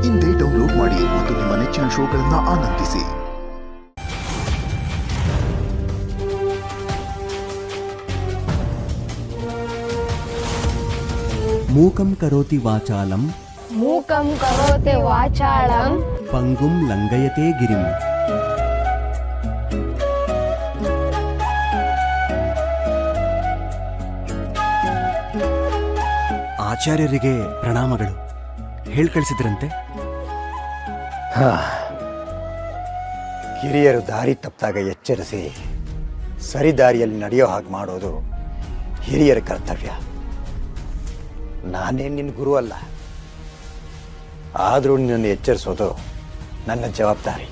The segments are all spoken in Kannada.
ಇಂದೇ ಡೌನ್ಲೋಡ್ ಮಾಡಿ ಮತ್ತು ನಿಮ್ಮ ನೆಚ್ಚಿನ ಶೋಗಳನ್ನು ಆನಂದಿಸಿ. ಮೂಕಂ ಕರೋತಿ ವಾಚಾಲಂ ಮೂಕಂ ಕರೋತಿ ವಾಚಾಳಂ ಪಂಗುಂ ಲಂಘಯತೆ ಗಿರಿಂ. ಆಚಾರ್ಯರಿಗೆ ಪ್ರಣಾಮಗಳು. ಹೇಳ್ಕಳಿಸಿದ್ರಂತೆ. ಹಿರಿಯರು ದಾರಿ ತಪ್ಪಿದಾಗ ಎಚ್ಚರಿಸಿ ಸರಿ ದಾರಿಯಲ್ಲಿ ನಡೆಯೋ ಹಾಗೆ ಮಾಡೋದು ಹಿರಿಯರ ಕರ್ತವ್ಯ. ನಾನೇ ನಿನ್ನ ಗುರು ಅಲ್ಲ, ಆದರೂ ನಿನ್ನನ್ನು ಎಚ್ಚರಿಸೋದು ನನ್ನ ಜವಾಬ್ದಾರಿ.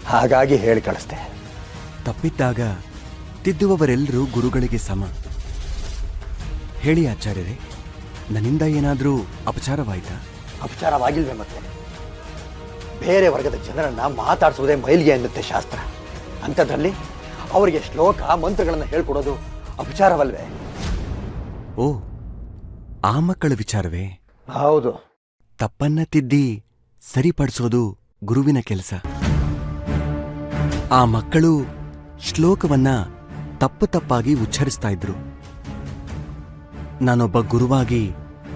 ಹಾಗಾಗಿ ಹೇಳಿ ಕಳಿಸ್ದೆ. ತಪ್ಪಿದ್ದಾಗ ತಿದ್ದುವವರೆಲ್ಲರೂ ಗುರುಗಳಿಗೆ ಸಮ. ಹೇಳಿ ಆಚಾರ್ಯರೇ, ನನ್ನಿಂದ ಏನಾದರೂ ಅಪಚಾರವಾಯ್ತಾ? ಅಪಚಾರವಾಗಿಲ್ವೇ? ಮತ್ತೆ ಬೇರೆ ವರ್ಗದ ಜನರನ್ನ ಮಾತಾಡಿಸೋದೇ ಮೈಲಿಗೆ ಅನ್ನುತ್ತೆ ಶಾಸ್ತ್ರ. ಅಂಥದ್ರಲ್ಲಿ ಅವರಿಗೆ ಶ್ಲೋಕ ಮಂತ್ರಗಳನ್ನು ಹೇಳ್ಕೊಡೋದು ಅಪಚಾರವಲ್ವೇ? ಓ, ಆ ಮಕ್ಕಳ ವಿಚಾರವೇ? ಹೌದು. ತಪ್ಪನ್ನ ತಿದ್ದಿ ಸರಿಪಡಿಸೋದು ಗುರುವಿನ ಕೆಲಸ. ಆ ಮಕ್ಕಳು ಶ್ಲೋಕವನ್ನ ತಪ್ಪಾಗಿ ಉಚ್ಚರಿಸ್ತಾ ಇದ್ರು. ನಾನೊಬ್ಬ ಗುರುವಾಗಿ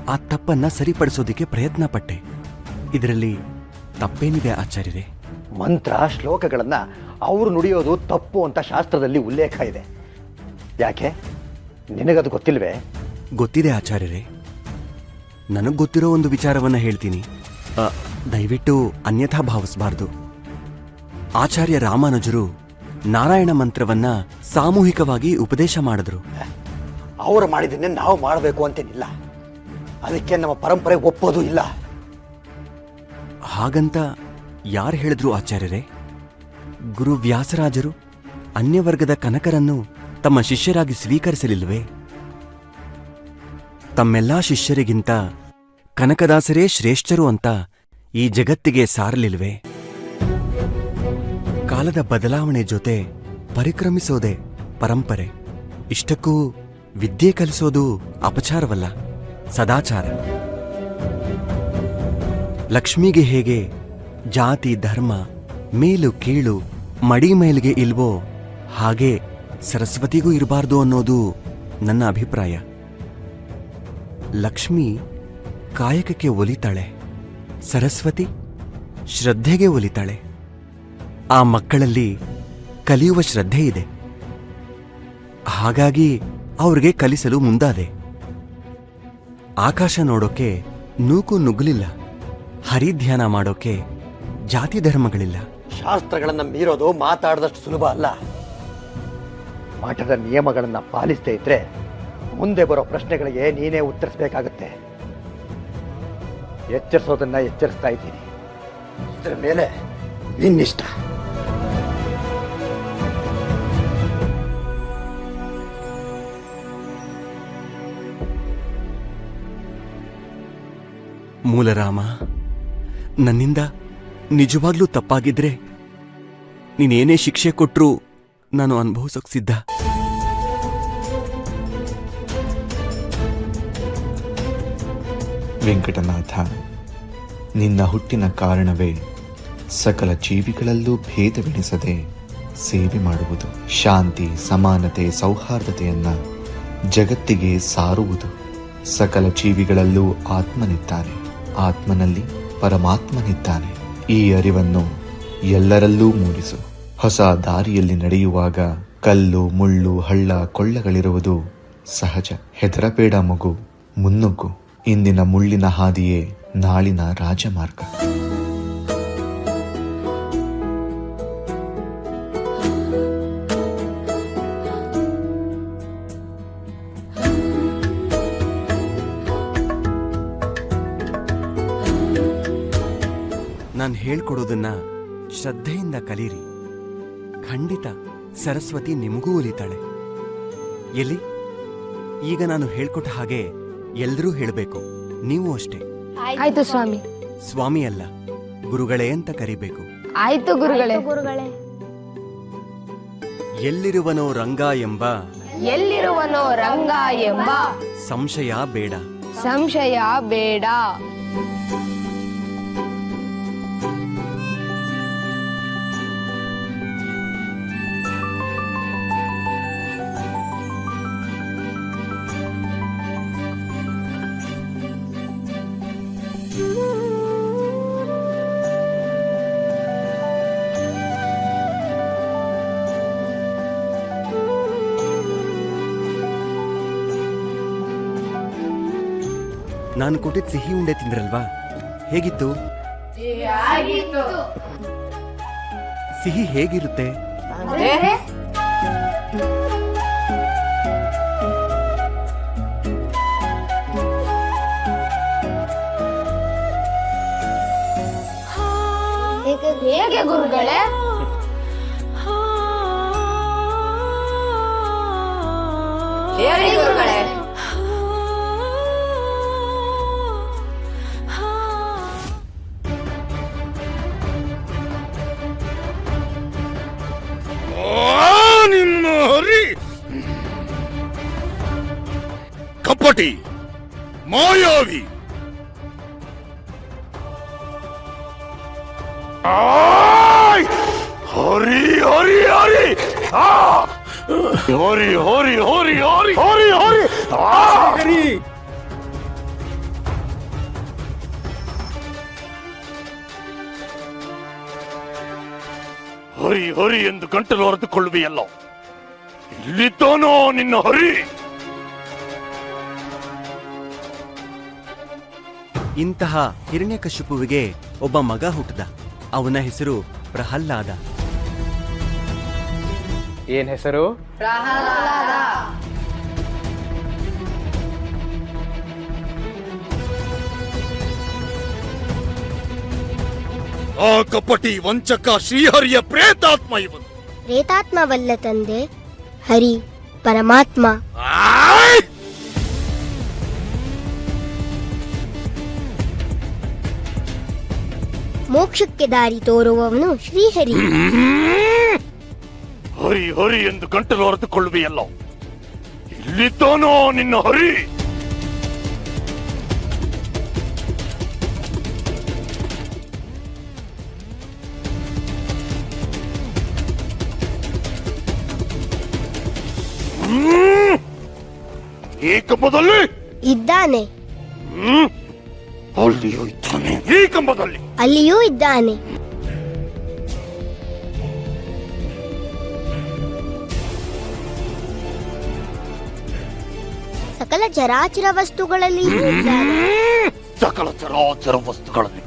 ಆ ತಪ್ಪನ್ನ ಸರಿಪಡಿಸೋದಿಕ್ಕೆ ಪ್ರಯತ್ನ ಪಟ್ಟೆ. ಇದರಲ್ಲಿ ತಪ್ಪೇನಿದೆ ಆಚಾರ್ಯರೇ? ಮಂತ್ರ ಶ್ಲೋಕಗಳನ್ನ ಅವರು ನುಡಿಯೋದು ತಪ್ಪು ಅಂತ ಶಾಸ್ತ್ರದಲ್ಲಿ ಉಲ್ಲೇಖ ಇದೆ. ಯಾಕೆ, ನಿನಗದು ಗೊತ್ತಿಲ್ವೇ? ಗೊತ್ತಿದೆ ಆಚಾರ್ಯರೇ. ನನಗ್ ಗೊತ್ತಿರೋ ಒಂದು ವಿಚಾರವನ್ನ ಹೇಳ್ತೀನಿ. ದಯವಿಟ್ಟು ಅನ್ಯಥಾ ಭಾವಿಸಬಾರ್ದು. ಆಚಾರ್ಯ ರಾಮಾನುಜರು ನಾರಾಯಣ ಮಂತ್ರವನ್ನ ಸಾಮೂಹಿಕವಾಗಿ ಉಪದೇಶ ಮಾಡಿದ್ರು. ಅವರು ಮಾಡಿದ್ದನ್ನೇ ನಾವು ಮಾಡಬೇಕು ಅಂತೇನಿಲ್ಲ. ಅದಕ್ಕೆ ನಮ್ಮ ಪರಂಪರೆ ಒಪ್ಪೋದು ಇಲ್ಲ. ಹಾಗಂತ ಯಾರು ಹೇಳಿದ್ರು ಆಚಾರ್ಯರೇ? ಗುರು ವ್ಯಾಸರಾಜರು ಅನ್ಯವರ್ಗದ ಕನಕರನ್ನು ತಮ್ಮ ಶಿಷ್ಯರಾಗಿ ಸ್ವೀಕರಿಸಲಿಲ್ವೇ? ತಮ್ಮೆಲ್ಲಾ ಶಿಷ್ಯರಿಗಿಂತ ಕನಕದಾಸರೇ ಶ್ರೇಷ್ಠರು ಅಂತ ಈ ಜಗತ್ತಿಗೆ ಸಾರಲಿಲ್ವೇ? ಕಾಲದ ಬದಲಾವಣೆ ಜೊತೆ ಪರಿಕ್ರಮಿಸೋದೆ ಪರಂಪರೆ. ಇಷ್ಟಕ್ಕೂ ವಿದ್ಯೆ ಕಲಿಸೋದು ಅಪಚಾರವಲ್ಲ, ಸದಾಚಾರ. ಲಕ್ಷ್ಮಿಗೆ ಹೇಗೆ ಜಾತಿ ಧರ್ಮ ಮೇಲು ಕೀಳು ಮಡಿ ಮೇಲ್ಗೆ ಇಲ್ವೋ ಹಾಗೆ ಸರಸ್ವತಿಗೂ ಇರಬಾರ್ದು ಅನ್ನೋದು ನನ್ನ ಅಭಿಪ್ರಾಯ. ಲಕ್ಷ್ಮಿ ಕಾಯಕಕ್ಕೆ ಒಲಿತಾಳೆ, ಸರಸ್ವತಿ ಶ್ರದ್ಧೆಗೆ ಒಲಿತಾಳೆ. ಆ ಮಕ್ಕಳಲ್ಲಿ ಕಲಿಯುವ ಶ್ರದ್ಧೆ ಇದೆ. ಹಾಗಾಗಿ ಅವ್ರಿಗೆ ಕಲಿಸಲು ಮುಂದಾದೆ. ಆಕಾಶ ನೋಡೋಕೆ ನೂಕು ನುಗ್ಗಲಿಲ್ಲ, ಹರಿಧ್ಯಾನ ಮಾಡೋಕೆ ಜಾತಿ ಧರ್ಮಗಳಿಲ್ಲ. ಶಾಸ್ತ್ರಗಳನ್ನ ಮೀರೋದು ಮಾತಾಡದಷ್ಟು ಸುಲಭ ಅಲ್ಲ. ಮಠದ ನಿಯಮಗಳನ್ನ ಪಾಲಿಸದೇ ಇದ್ರೆ ಮುಂದೆ ಬರೋ ಪ್ರಶ್ನೆಗಳಿಗೆ ನೀನೇ ಉತ್ತರಿಸಬೇಕಾಗತ್ತೆ. ಎಚ್ಚರಿಸೋದನ್ನ ಎಚ್ಚರಿಸ್ತಾ ಇದ್ದೀನಿ. ಇದರ ಮೇಲೆ ನಿನ್ನಿಷ್ಟ. ಮೂಲರಾಮ, ನನ್ನಿಂದ ನಿಜವಾಗ್ಲೂ ತಪ್ಪಾಗಿದ್ರೆ ನೀನೇನೇ ಶಿಕ್ಷೆ ಕೊಟ್ರೂ ನಾನು ಅನುಭವಿಸೋಕ್ ಸಿದ್ಧ. ವೆಂಕಟನಾಥ, ನಿನ್ನ ಹುಟ್ಟಿನ ಕಾರಣವೇ ಸಕಲ ಜೀವಿಗಳಲ್ಲೂ ಭೇದವೆಣಿಸದೆ ಸೇವೆ ಮಾಡುವುದು, ಶಾಂತಿ ಸಮಾನತೆ ಸೌಹಾರ್ದತೆಯನ್ನ ಜಗತ್ತಿಗೆ ಸಾರುವುದು. ಸಕಲ ಜೀವಿಗಳಲ್ಲೂ ಆತ್ಮನಿದ್ದಾನೆ, ಆತ್ಮನಲ್ಲಿ ಪರಮಾತ್ಮನಿದ್ದಾನೆ. ಈ ಅರಿವನ್ನು ಎಲ್ಲರಲ್ಲೂ ಮೂಡಿಸು. ಹೊಸ ದಾರಿಯಲ್ಲಿ ನಡೆಯುವಾಗ ಕಲ್ಲು ಮುಳ್ಳು ಹಳ್ಳ ಕೊಳ್ಳಗಳಿರುವುದು ಸಹಜ. ಹೆದರಬೇಡ ಮಗು, ಮುನ್ನುಗ್ಗು. ಇಂದಿನ ಮುಳ್ಳಿನ ಹಾದಿಯೇ ನಾಳಿನ ರಾಜಮಾರ್ಗ. ನಾನು ಹೇಳ್ಕೊಡೋದನ್ನ ಶ್ರದ್ಧೆಯಿಂದ ಕಲೀರಿ. ಖಂಡಿತ ಸರಸ್ವತಿ ನಿಮಗೂ ಒಲಿತಾಳೆ. ಎಲ್ಲಿ ಈಗ ನಾನು ಹೇಳ್ಕೊಟ್ಟ ಹಾಗೆ ಎಲ್ರೂ ಹೇಳಬೇಕು. ನೀವು ಅಷ್ಟೇ. ಆಯ್ತು ಸ್ವಾಮಿ. ಸ್ವಾಮಿ ಅಲ್ಲ, ಗುರುಗಳೇ ಅಂತ ಕರಿಬೇಕು. ಆಯ್ತು ಗುರುಗಳೇ. ಎಲ್ಲಿರುವನೋ ರಂಗ ಎಂಬ ಎಲ್ಲಿರುವನೋ ರಂಗ ಎಂಬ ಸಂಶಯ ಬೇಡ. ಸಂಶಯ ಬೇಡ. ನಾನು ಕೊಟ್ಟಿದ್ದ ಸಿಹಿ ಉಂಡೆ ತಿಂದ್ರಲ್ವಾ, ಹೇಗಿತ್ತು? ಸಿಹಿ ಹೇಗಿರುತ್ತೆ? ಹೇಗೆ ಗುರುಗಳೇ? ಹೇಳಿ ಗುರುಗಳೇ. ನಿಮ್ಮ ಹರಿ ಕಪಟಿ ಮಾಯಾವಿ, ಹರಿ ಹರಿ ಹರಿ ಹರಿ ಹರಿ ಹರಿ ಹರಿ ಹರಿ ಹರಿ ಹರಿ ಹರಿ ಎಂದು ಗಂಟಲು ಹೊರೆದುಕೊಳ್ಳುವೆಯಲ್ಲ, ಇಲ್ಲಿದ್ದಾನೋ ನಿನ್ನ ಹರಿ? ಇಂತಹ ಹಿರಣ್ಯಕಶಿಪುವಿಗೆ ಒಬ್ಬ ಮಗ ಹುಟ್ಟಿದ. ಅವನ ಹೆಸರು ಪ್ರಹ್ಲಾದ. ಏನ್ ಹೆಸರು? ಆ ಕಪಟಿ ವಂಚಕ ಶ್ರೀಹರಿಯ ಪ್ರೇತಾತ್ಮ ಇವನು. ಪ್ರೇತಾತ್ಮವಲ್ಲ ತಂದೆ, ಹರಿ ಪರಮಾತ್ಮ. ಆಯ್! ಮೋಕ್ಷಕ್ಕೆ ದಾರಿ ತೋರುವವನು ಶ್ರೀಹರಿ. ಹರಿ ಹರಿ ಎಂದು ಗಂಟಲು ಹೊರೆದುಕೊಳ್ಳುವೆಯಲ್ಲ, ಇಲ್ಲಿದ್ದಾನೋ ನಿನ್ನ ಹರಿ? ಈ ಕಂಬದಲ್ಲಿ ಇದ್ದಾನೆ, ಅಲ್ಲಿಯೂ ಇದ್ದಾನೆ. ಈ ಕಂಬದಲ್ಲಿ ಅಲ್ಲಿಯೂ ಇದ್ದಾನೆ. ಸಕಲ ಚರಾಚರ ವಸ್ತುಗಳಲ್ಲಿ ಇದ್ದಾನೆ. ಸಕಲ ಚರಾಚರ ವಸ್ತುಗಳಲ್ಲಿ